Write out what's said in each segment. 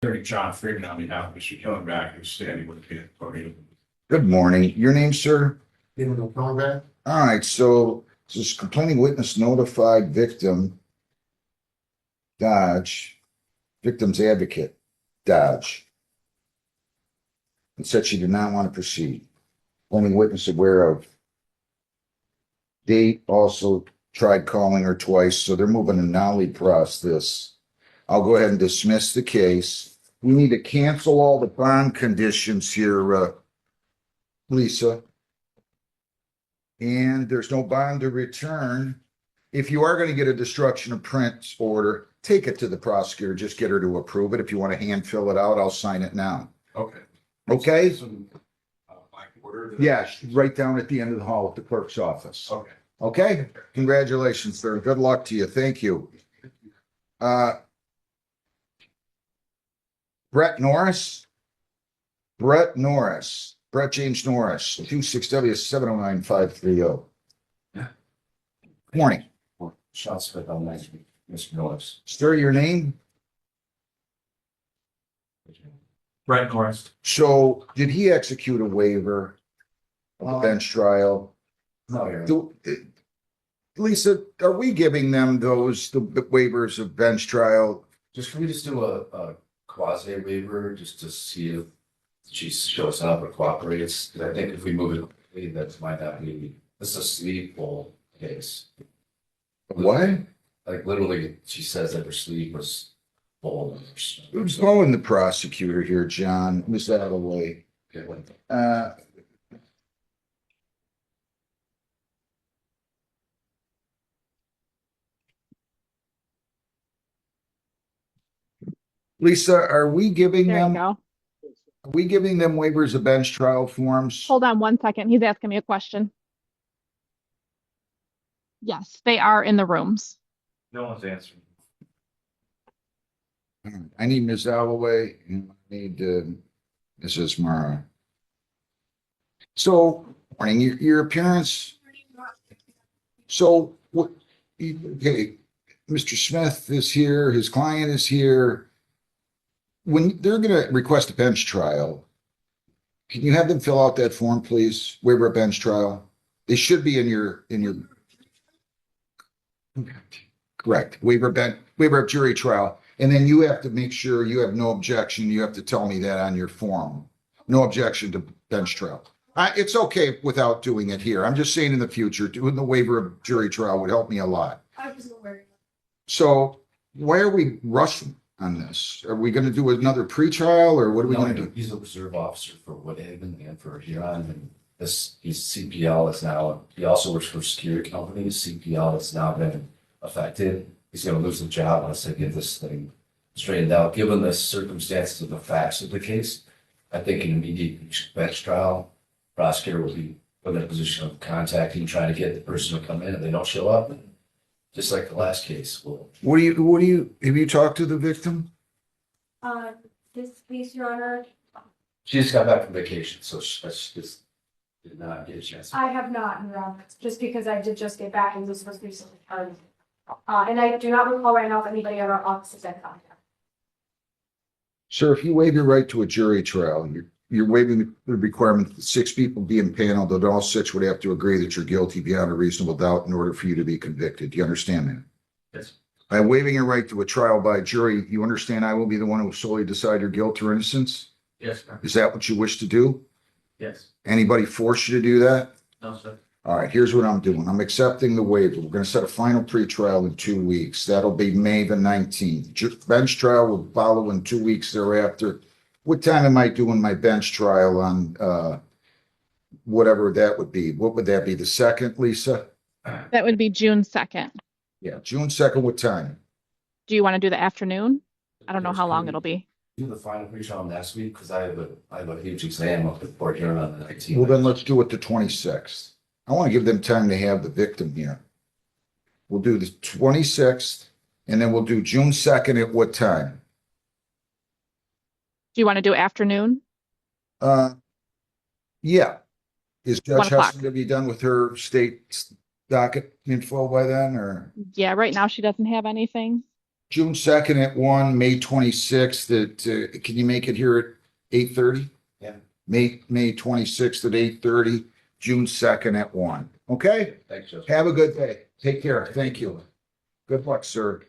Attorney John Freeman on behalf of Mr. Killenback, who's standing with me at the podium. Good morning. Your name, sir? Killenback? All right, so this complaining witness notified victim, Dodge, victim's advocate, Dodge, and said she did not want to proceed. Only witness aware of. Date also tried calling her twice, so they're moving a nollie process. I'll go ahead and dismiss the case. We need to cancel all the bond conditions here, Lisa. And there's no bond to return. If you are going to get a destruction of print order, take it to the prosecutor. Just get her to approve it. If you want to hand fill it out, I'll sign it now. Okay. Okay? Some, black order. Yeah, right down at the end of the hall at the clerk's office. Okay. Okay? Congratulations, sir. Good luck to you. Thank you. Brett Norris. Brett James Norris, 26W709530. Yeah. Morning. Sean Smith on Mr. Norris. Sir, your name? Brett Norris. So did he execute a waiver of the bench trial? No, you're Lisa, are we giving them the waivers of bench trial? Can we just do a quasi waiver just to see if she shows up or cooperates? Because I think if we move it, that might not be, this is a sleepful case. What? Like literally, she says that her sleep was full. Who's blowing the prosecutor here, John? Who's out of the way? Lisa, are we giving There you them, go. are we giving them waivers of bench trial forms? Hold on 1 second. He's asking me a question. Yes, they are in the rooms. No one's answering. I need Ms. Alloway and I need Mrs. Mara. So, morning, your appearance. So, what? Okay, Mr. Smith is here. His client is here. When they're going to request a bench trial, can you have them fill out that form, please? Waiver of bench trial. They should be in your. Correct. Waiver of jury trial. And then you have to make sure you have no objection. You have to tell me that on your form. No objection to bench trial. It's okay without doing it here. I'm just saying in the future, doing the waiver of jury trial would help me a lot. I was aware. So why are we rushing on this? Are we going to do another pre-trial or what are we going to do? He's a reserve officer for Woodhaven and for Huron, and he's CPL is now, he also works for security companies. CPL has now been affected. He's going to lose the job unless they get this thing straightened out. Given the circumstances of the facts of the case, I think an immediate bench trial, prosecutor will be put in a position of contacting, trying to get the person to come in. If they don't show up, just like the last case, we'll. Have you talked to the victim? This case, Your Honor, She just got back from vacation, so she just did not get a chance. I have not, Your Honor, just because I did just get back and this was recently started. And I do not recall right now if anybody at our office has been contacted. Sir, if you waive your right to a jury trial, you're waiving the requirement that 6 people be impaneled, that all 6 would have to agree that you're guilty beyond a reasonable doubt in order for you to be convicted. Do you understand that? Yes. By waiving your right to a trial by jury, you understand I will be the one who will solely decide your guilt or innocence? Yes, sir. Is that what you wish to do? Yes. Anybody force you to do that? No, sir. All right, here's what I'm doing. I'm accepting the waiver. We're going to set a final pre-trial in 2 weeks. That'll be May the 19th. Bench trial will follow in 2 weeks thereafter. What time am I doing my bench trial on whatever that would be? What would that be? The 2nd, Lisa? That would be June 2nd. Yeah, June 2nd. What time? Do you want to do the afternoon? I don't know how long it'll be. Do the final pre-trial next week because I have a huge exam up at Port Huron on the 19th. Well, then let's do it the 26th. I want to give them time to have the victim here. We'll do the 26th and then we'll do June 2nd at what time? Do you want to do afternoon? Yeah. Is 1 Judge o'clock. Hudson going to be done with her state docket info by then or? Yeah, right now she doesn't have anything. June 2nd at 1, May 26th at, can you make it here at 8:30? Yeah. May 26th at 8:30, June 2nd at 1. Okay? Thanks, Joseph. Have a good day. Take care. Thank you. Good luck, sir.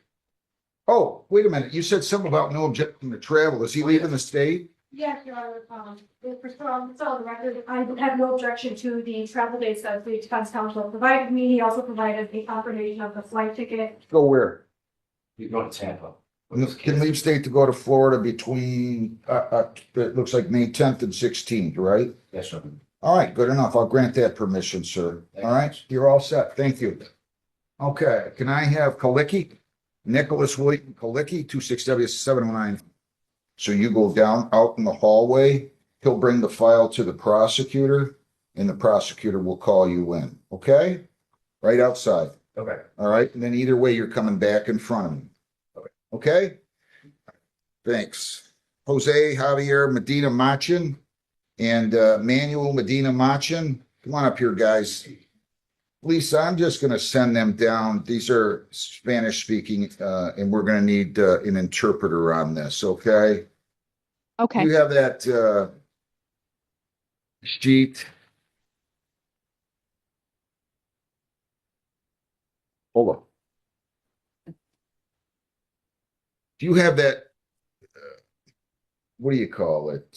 Oh, wait a minute. You said something about no objection to travel. Is he leaving the state? Yes, Your Honor, it's on the record, I have no objection to the travel dates that the defense counsel provided me. He also provided a confirmation of the flight ticket. Go where? You go to Tampa. Can leave state to go to Florida between, it looks like May 10th and 16th, right? Yes, sir. All right, good enough. I'll grant that permission, sir. All right, you're all set. Thank you. Okay, can I have Kalicki? Nicholas William Kalicki, 26W709. So you go down out in the hallway, he'll bring the file to the prosecutor, and the prosecutor will call you in, okay? Right outside, Okay. all right? And then either way, you're coming back in front of me. Okay? Thanks. Jose Javier Medina Machin and Manuel Medina Machin. Come on up here, guys. Lisa, I'm just going to send them down. These are Spanish speaking, and we're going to need an interpreter on this, okay? Okay. You have that sheet. Hold on. Do you have that? What do you call it?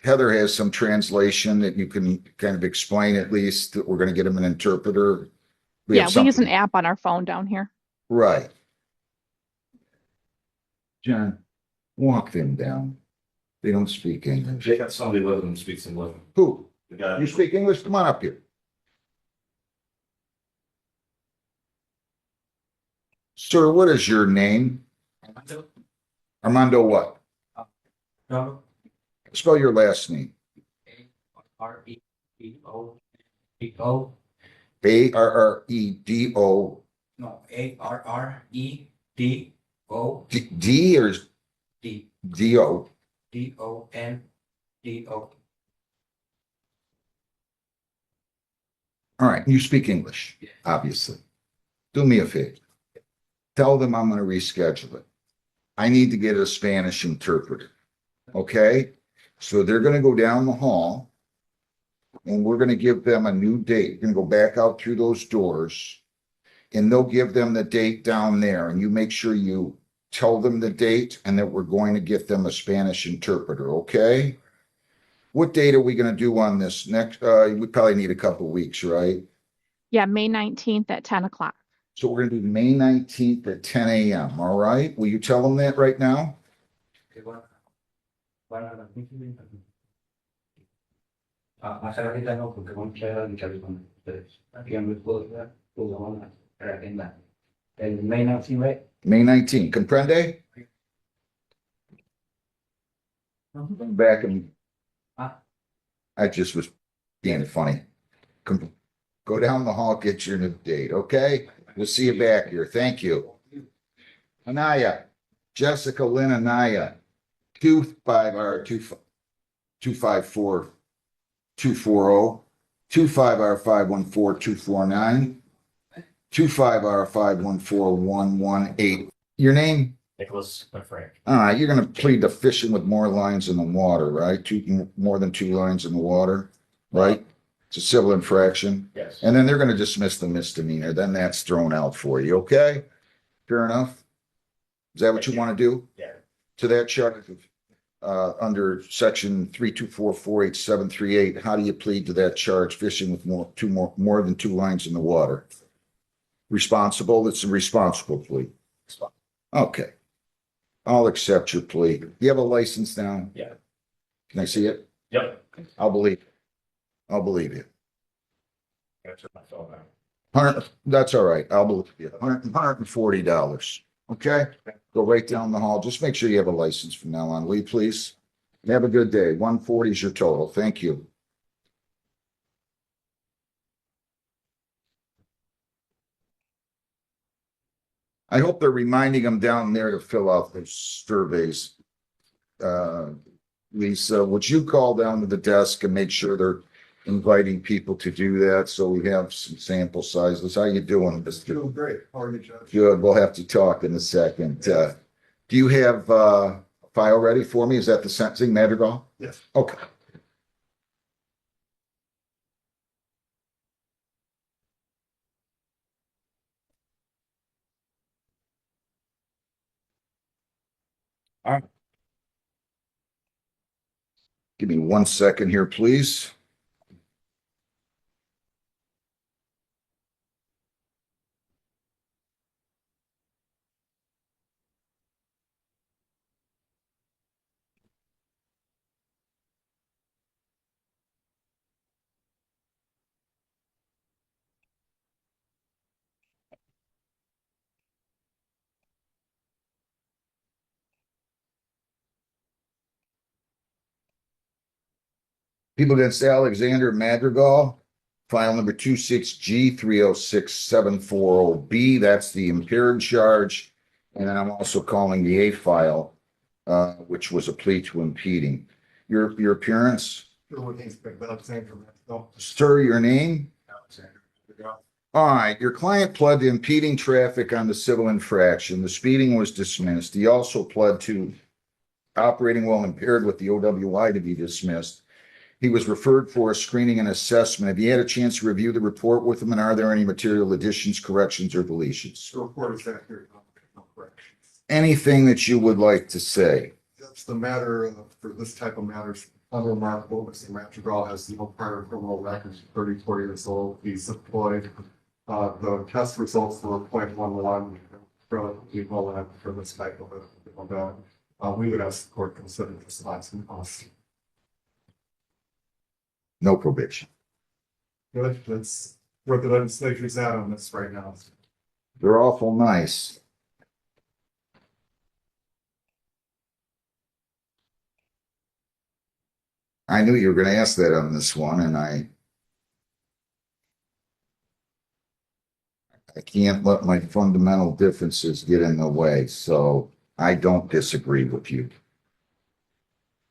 Heather has some translation that you can kind of explain at least. We're going to get him an interpreter. Yeah, have we use an something- app on our phone down here. Right. John, walk them down. They don't speak English. They got somebody with them who speaks English. Who? The guy. You speak English? Come on up here. Sir, what is your name? Armando what? No, Spell your last name. A-R-E-D-O-D-O, Arredo. no, A-R-R-E-D-O, D or D, D-O? D-O-N-D-O. All right, you speak English, Yeah. obviously. Do me a favor. Tell them I'm going to reschedule it. I need to get a Spanish interpreter. Okay? So they're going to go down the hall and we're going to give them a new date. We're going to go back out through those doors and they'll give them the date down there. And you make sure you tell them the date and that we're going to get them a Spanish interpreter. Okay? What date are we going to do on this next? We probably need a couple of weeks, right? Yeah, May 19th at 10 o'clock. So we're going to do May 19th at 10 a.m. All right? Will you tell them that right now? Okay, más ahorita no, porque vamos a hablar con ustedes. Aquí ya me puedo dar, pues vamos a agenda. El May 19, right? May 19th. Comprende? Come back and Ah. I just was being funny. Go down the hall, get your new date, okay? We'll see you back here. Thank you. Anaya, Jessica Lynn Anaya, 254 240, 25R514 249, 25R514 118. Your name? Nicholas Frank. All right, you're going to plead to fishing with more lines in the water, right? More than 2 lines in the water, right? It's a civil infraction. Yes. And then they're going to dismiss the misdemeanor. Then that's thrown out for you, okay? Fair enough? Is that what you want to do? Yeah. To that charge, under section 3244878, how do you plead to that charge, fishing with more than 2 lines in the water? Responsible? It's a responsible plea. Okay. I'll accept your plea. You have a license now? Yeah. Can I see it? Yep. I'll believe it. I'll believe you. That's my phone now. That's all right. I'll believe you. $140. Okay? Go right down the hall. Just make sure you have a license from now on, will you please? Have a good day. 140 is your total. Thank you. I hope they're reminding them down there to fill out their surveys. Lisa, would you call down to the desk and make sure they're inviting people to do that, so we have some sample sizes. How you doing, Mr.? Doing great. How are you, Judge? Good. We'll have to talk in a second. Do you have a file ready for me? Is that the sentencing Madrigal? Yes. Okay. All right. Give me 1 second here, please. People against Alexander Madrigal, file number 26G306740B. That's the impaired charge. And then I'm also calling the A file, which was a plea to impeding. Your appearance? Sure, what needs to be, but I'm saying from that. No, Sir, your name? Alexander. All right, your client pled to impeding traffic on the civil infraction. The speeding was dismissed. He also pled to operating while impaired with the OWI to be dismissed. He was referred for a screening and assessment. Have you had a chance to review the report with him, and are there any material additions, corrections, or deletions? The report is accurate. No corrections. Anything that you would like to say? That's the matter for this type of matters. Unremarkable. Mr. Madrigal has no prior criminal records. 34 years old. He's employed. The test results were 0.11, relatively low for this type of event. We would ask the court to consider this last and cost. No probation. Good. That's where the legislature's at on this right now. They're awful nice. I knew you were going to ask that on this one, and I can't let my fundamental differences get in the way, so I don't disagree with you.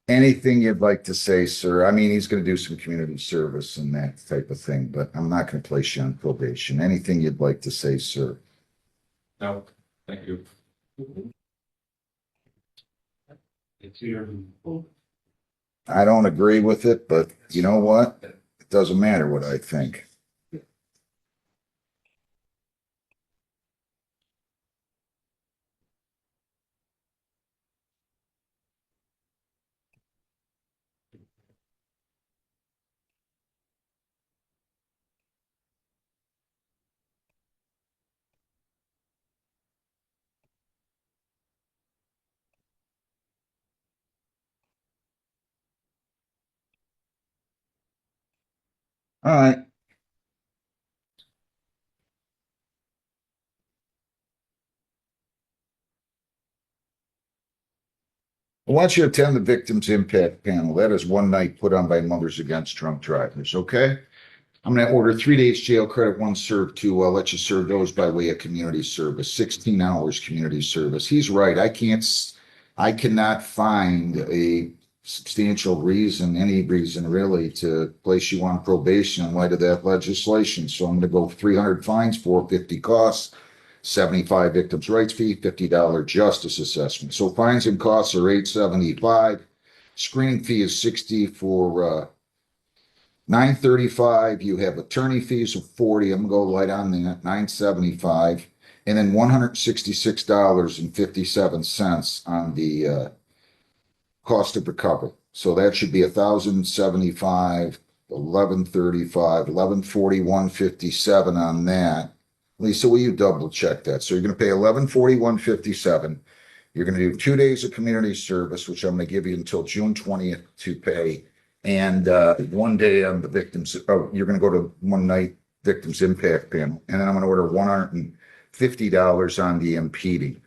Anything you'd like to say, sir? I mean, he's going to do some community service and that type of thing, but I'm not going to place you on probation. Anything you'd like to say, sir? No, thank you. It's here. I don't agree with it, but you know what? It doesn't matter what I think. All right. I want you to attend the victims impact panel. That is one night put on by Mothers Against Drunk Drivers, okay? I'm going to order 3 days jail credit, 1 served, 2. I'll let you serve those by way of community service, 16 hours community service. He's right. I cannot find a substantial reason, any reason really, to place you on probation in light of that legislation. So I'm going to go 300 fines, 450 costs, 75 victims' rights fee, $50 justice assessment. So fines and costs are $875. Screening fee is $60 for $935. You have attorney fees of $40. I'm gonna go light on that, $975, and then $166.57 on the cost of recovery. So that should be $1,075, $1,135, $1,141.57 on that. Lisa, will you double check that? So you're going to pay $1,141.57. You're going to do 2 days of community service, which I'm going to give you until June 20th to pay, and 1 day on the victims. Oh, you're going to go to one night victims impact panel, and then I'm going to order $150 on the impeding.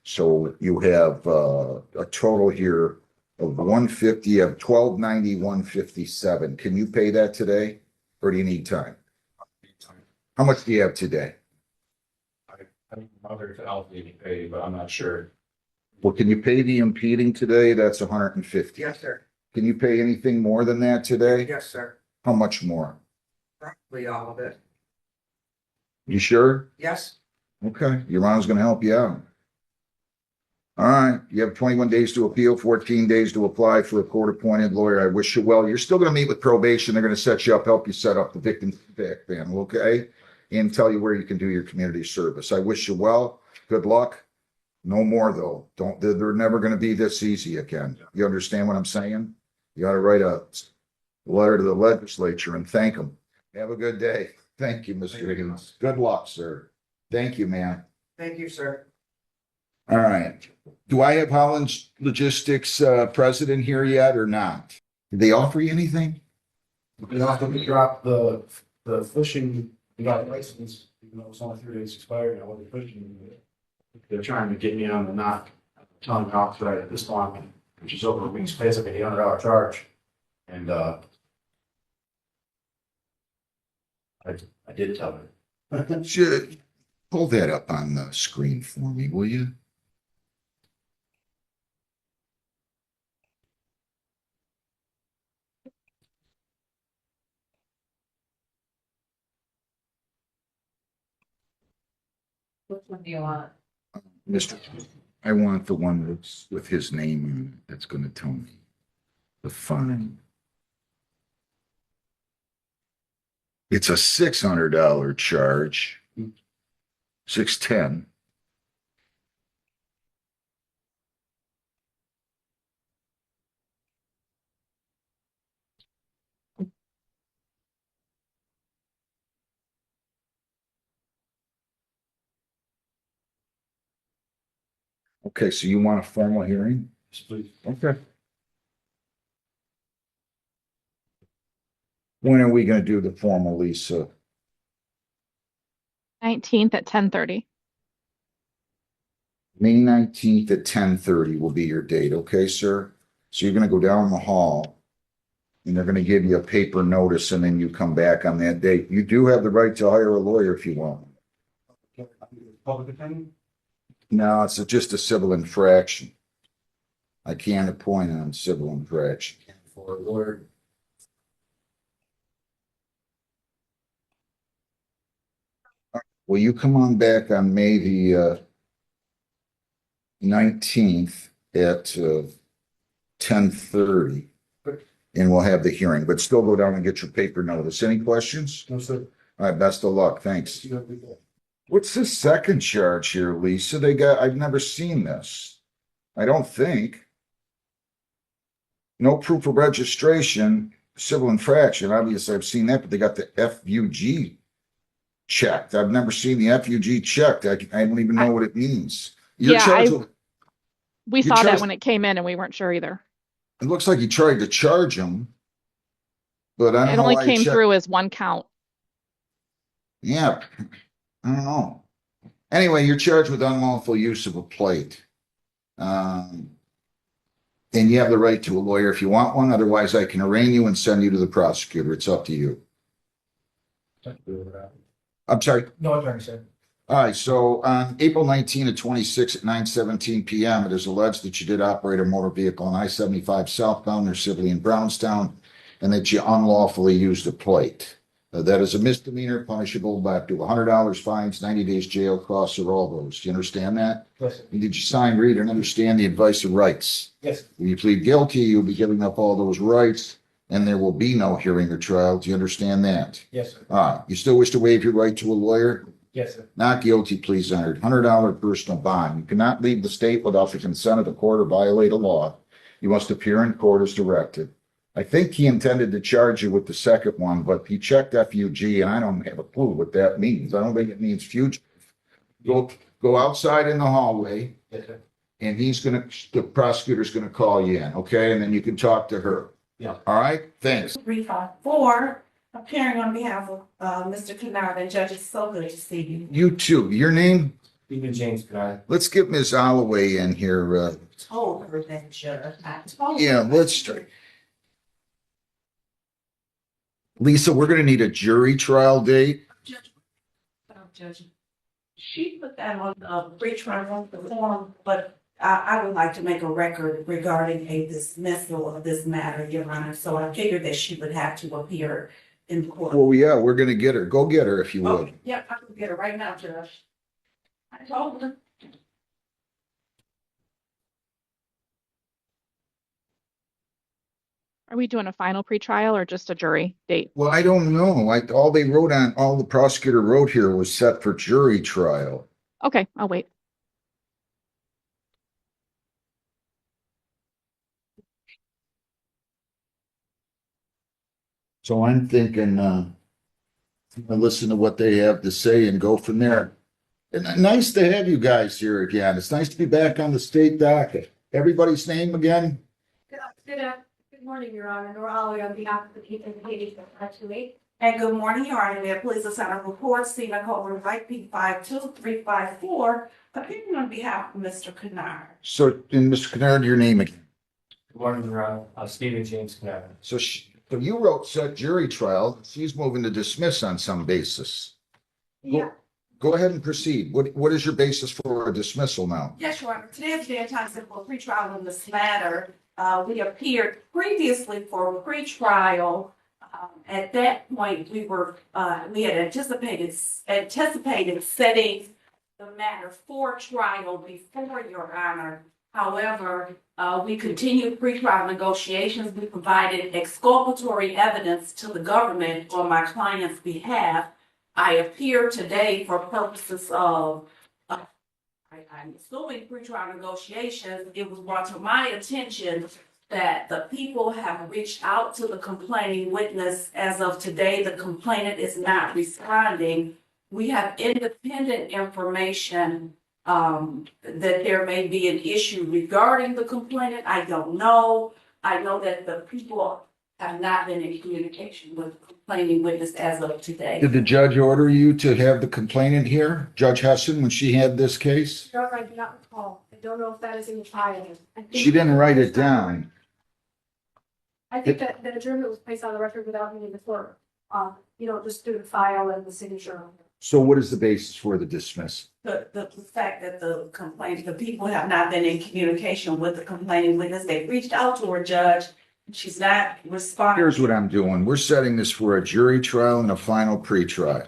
So you have a total here of 150 of 1291.57. Can you pay that today, or do you need time? How much do you have today? I think Mother's out to pay, but I'm not sure. Well, can you pay the impeding today? That's 150. Yes, sir. Can you pay anything more than that today? Yes, sir. How much more? Probably all of it. You sure? Yes. Okay, your mom's gonna help you out. All right, you have 21 days to appeal, 14 days to apply for a court-appointed lawyer. I wish you well. You're still gonna meet with probation. They're gonna set you up, help you set up the victim feedback panel, okay? And tell you where you can do your community service. I wish you well. Good luck. No more though. They're never gonna be this easy again. You understand what I'm saying? You gotta write a letter to the legislature and thank them. Have a good day. Thank you, Mr. Higgins. Good luck, sir. Thank you, man. Thank you, sir. All right. Do I have Holland's Logistics president here yet or not? Did they offer you anything? You have to drop the fishing license, even though it's only 3 days expired, I wasn't fishing. They're trying to get me on the knock, telling me off right at this point, which is over a week's pay, it's like an $800 charge. And, I did tell her. Should pull that up on the screen for me, will you? Which one do you want? Mr. I want the one that's with his name on it. That's going to tell me the fine. It's a $600 charge. 610. Okay, so you want a formal hearing? yes, please. Okay. When are we going to do the formal, Lisa? 19th at 10:30. May 19th at 10:30 will be your date, okay, sir? So you're gonna go down the hall and they're gonna give you a paper notice and then you come back on that date. You do have the right to hire a lawyer if you want. Public opinion? No, it's just a civil infraction. I can't appoint on civil infraction. For a lawyer, Will you come on back on May the 19th at 10:30? And we'll have the hearing, but still go down and get your paper notice. Any questions? No, sir. All right, best of luck. Thanks. You have a good day. What's the second charge here, Lisa? I've never seen this. I don't think. No proof of registration, civil infraction. Obviously, I've seen that, but they got the FUG checked. I've never seen the FUG checked. I don't even know what it means. You're Yeah, charged with- We You saw that charged- when it came in and we weren't sure either. It looks like you tried to charge him, but I It don't know only why you came checked. through as one count. Yeah, I don't know. Anyway, you're charged with unlawful use of a plate. And you have the right to a lawyer if you want one. Otherwise, I can arraign you and send you to the prosecutor. It's up to you. I'm sorry. No attorney, sir. All right, so on April 19 of 26 at 9:17 p.m., it is alleged that you did operate a motor vehicle on I-75 southbound near Sibley and Brownstown, and that you unlawfully used a plate. That is a misdemeanor punishable by up to $100 fines, 90 days jail, costs, or all those. Do you understand that? Yes, sir. And did you sign, read, and understand the advice of rights? Yes, sir. When you plead guilty, you'll be giving up all those rights, and there will be no hearing or trial. Do you understand that? Yes, sir. All right, you still wish to waive your right to a lawyer? Yes, sir. Not guilty, pleas entered. $100 personal bond. You cannot leave the state without the consent of the court or violate a law. You must appear in court as directed. I think he intended to charge you with the second one, but he checked FUG, and I don't have a clue what that means. I don't think it means fugitive. Go outside in the hallway, Yes, sir. and the prosecutor's gonna call you in, okay? And then you can talk to her. Yeah. All right? Thanks. 354, appearing on behalf of Mr. Kennard, and Judge, it's so good to see you. You too. Your name? Stephen James, can I? Let's get Ms. Holloway in here. Told her that, Judge. I told Yeah, her. let's start. Lisa, we're gonna need a jury trial date. Judge, she put that on the pre-trial form, but I would like to make a record regarding a dismissal of this matter, Your Honor. So I figured that she would have to appear in court. Well, yeah, we're gonna get her. Go get her if you would. Okay, yep, I can get it right now, Judge. I told her. Are we doing a final pretrial or just a jury date? Well, I don't know. Like all they wrote on, all the prosecutor wrote here was set for jury trial. Okay, I'll wait. So I'm thinking, listen to what they have to say and go from there. And nice to have you guys here again. It's nice to be back on the state docket. Everybody's name again? Good morning, Your Honor. Nora Holloway on behalf of the people in Haiti, actually. And good morning, Your Honor. May it please the Senate report, Stephen Colbert, Vice P 52354, appearing on behalf of Mr. Kennard. So, and Mr. Kennard, your name again. Good morning, Your Honor. Stephen James Knapp. So you wrote set jury trial. She's moving to dismiss on some basis. Yeah. Go ahead and proceed. What is your basis for a dismissal now? Yes, Your Honor. Today is the day and time set for pretrial in this matter. We appeared previously for a pretrial. At that point, we had anticipated setting the matter for trial before, Your Honor. However, we continued pretrial negotiations. We provided exculpatory evidence to the government on my client's behalf. I appear today for purposes of, I'm assuming pretrial negotiations. It was brought to my attention that the people have reached out to the complaining witness. As of today, the complainant is not responding. We have independent information that there may be an issue regarding the complainant. I don't know. I know that the people have not been in communication with the complaining witness as of today. Did the judge order you to have the complainant here, Judge Hessen, when she had this case? Your Honor, I do not recall. I don't know if that is in the file. I think- She didn't write it down. I think that the adjournment was placed on the record without meeting the clerk. Just through the file and the signature. So what is the basis for the dismiss? The fact that the people have not been in communication with the complaining witness. They've reached out to her, Judge. She's not responding. Here's what I'm doing. We're setting this for a jury trial and a final pretrial.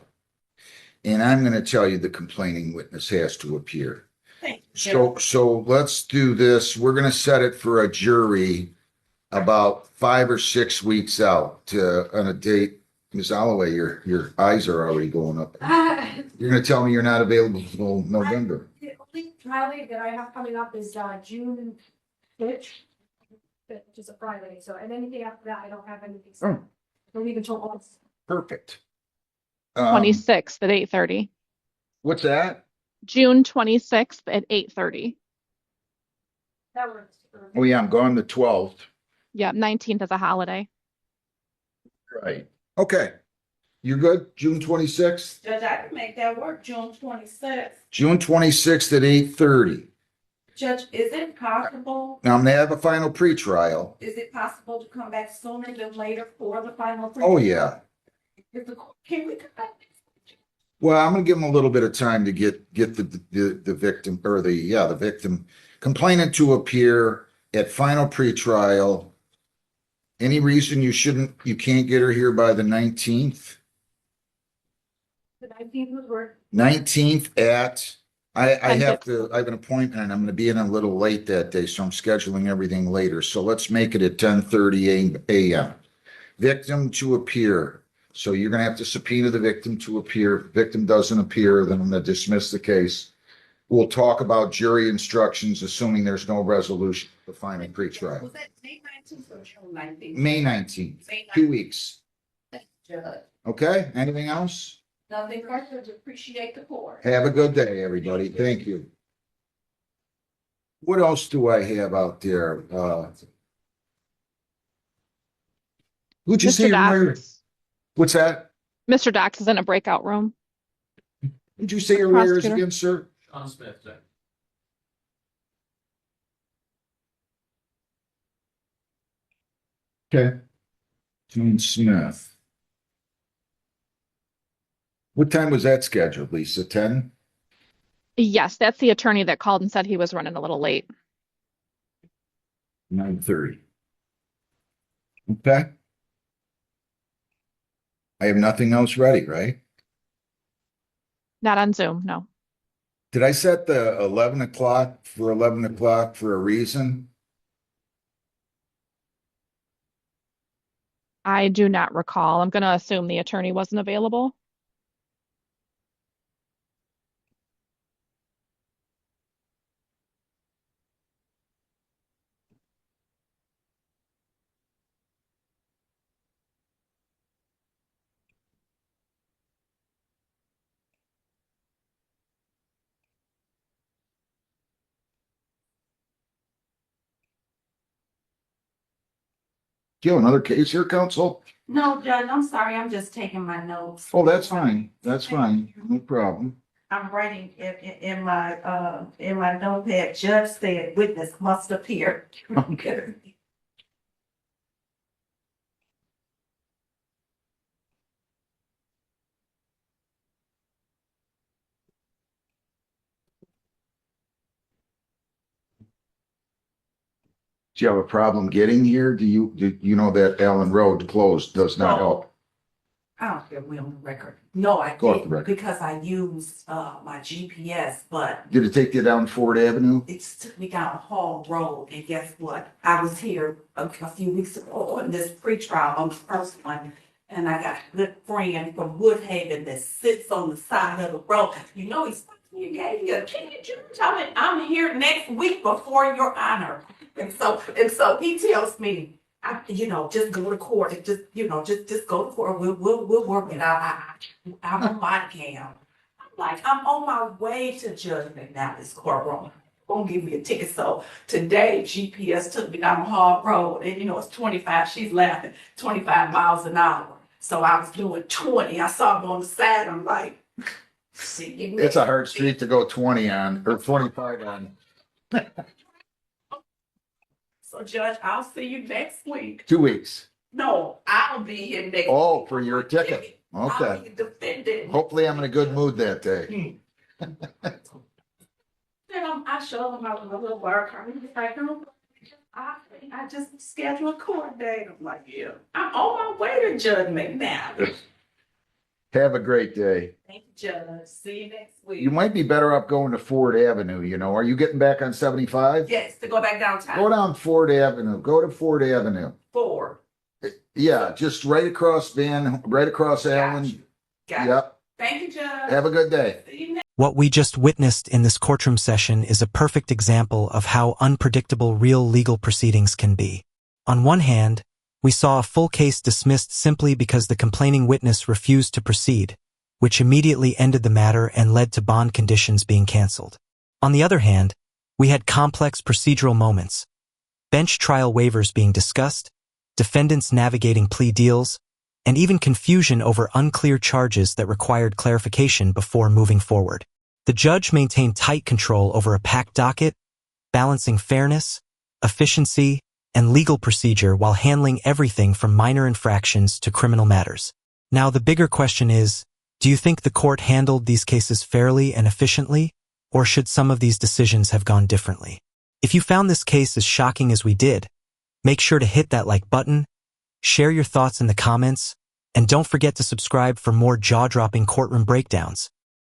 And I'm going to tell you the complaining witness has to appear. Thank you. So let's do this. We're going to set it for a jury about 5 or 6 weeks out on a date. Ms. Holloway, your eyes are already going up. You're going to tell me you're not available until November. The only trial date that I have coming up is June 5th, which is a Friday. So, and anything after that, I don't have anything. set. Oh. Don't leave until August. Perfect. 26th at 8:30. What's that? June 26th at 8:30. That works. Oh, yeah, I'm gone the 12th. Yeah, 19th is a holiday. Right. Okay. You're good? June 26th? Judge, I can make that work, June 26th. June 26th at 8:30. Judge, is it possible, Now I'm gonna have a final pretrial. is it possible to come back sooner than later for the final? Oh, yeah. Can we come back? Well, I'm gonna give them a little bit of time to get the victim or the victim complainant to appear at final pretrial. Any reason you can't get her here by the 19th? The 19th would work. 19th at, I have an appointment and I'm gonna be in a little late that day, so I'm scheduling everything later. So let's make it at 10:30 a.m. Victim to appear. So you're gonna have to subpoena the victim to appear. If the victim doesn't appear, then I'm gonna dismiss the case. We'll talk about jury instructions, assuming there's no resolution for final pretrial. Was that May 19th or June 19th? May 19th, May 2 19th. weeks. Judge, Okay, anything else? nothing further to appreciate the court. Have a good day, everybody. Thank you. What else do I have out there? Who'd you say Mr. your lawyer? Dox. What's that? Mr. Dox is in a breakout room. Who'd you say your lawyer is Prosecutor. again, sir? Sean Smith, sir. Okay. John Smith. What time was that scheduled, Lisa? 10? Yes, that's the attorney that called and said he was running a little late. 9:30. Okay. I have nothing else ready, right? Not on Zoom, no. Did I set the 11 o'clock for a reason? I do not recall. I'm going to assume the attorney wasn't available. Do you have another case here, counsel? No, Judge, I'm sorry, I'm just taking my notes. Oh, that's fine. That's fine. No problem. I'm writing in my notepad, judge said witness must appear. Okay. Do you have a problem getting here? Do you know that Allen Road closed does not help? I don't care, we on the record. No, I Go off the didn't, record. because I used, my GPS, but Did it take you down Ford Avenue? it took me down Hall Road, and guess what? I was here a few weeks ago on this pretrial on the first one, and I got a good friend from Woodhaven that sits on the side of the road. You know, he's you gave me a ticket, you tell me I'm here next week before your honor. And so he tells me, just go to court and just go to court. We'll work it out. I'm on my cam. I'm like, I'm on my way to judgment now, this courtroom. Gonna give me a ticket. So today GPS took me down Hall Road, and it's 25, she's laughing, 25 miles an hour. So I was doing 20. I saw him on the side, I'm like, see you next It's a hard street to go 20 on or 25 on. So Judge, I'll see you next week. 2 weeks. No, I'll be here next week. Oh, for your ticket. I'll Okay. be defending. Hopefully I'm in a good mood that day. Then I showed him my little work. He was like, no, I just scheduled a court date. I'm like, yeah, I'm on my way to judgment now. Have a great day. Thank you, Judge. See you next week. You might be better off going to Ford Avenue, Are you getting back on 75? Yes, to go back downtown. Go down Ford Avenue. Go to Ford Avenue. 4. Yeah, just right across Allen. Got you. Yep. Thank you, Judge. Have a good day. See you next. What we just witnessed in this courtroom session is a perfect example of how unpredictable real legal proceedings can be. On one hand, we saw a full case dismissed simply because the complaining witness refused to proceed, which immediately ended the matter and led to bond conditions being canceled. On the other hand, we had complex procedural moments, bench trial waivers being discussed, defendants navigating plea deals, and even confusion over unclear charges that required clarification before moving forward. The judge maintained tight control over a packed docket, balancing fairness, efficiency, and legal procedure while handling everything from minor infractions to criminal matters. Now, the bigger question is, do you think the court handled these cases fairly and efficiently, or should some of these decisions have gone differently? If you found this case as shocking as we did, make sure to hit that like button, share your thoughts in the comments, and don't forget to subscribe for more jaw-dropping courtroom breakdowns.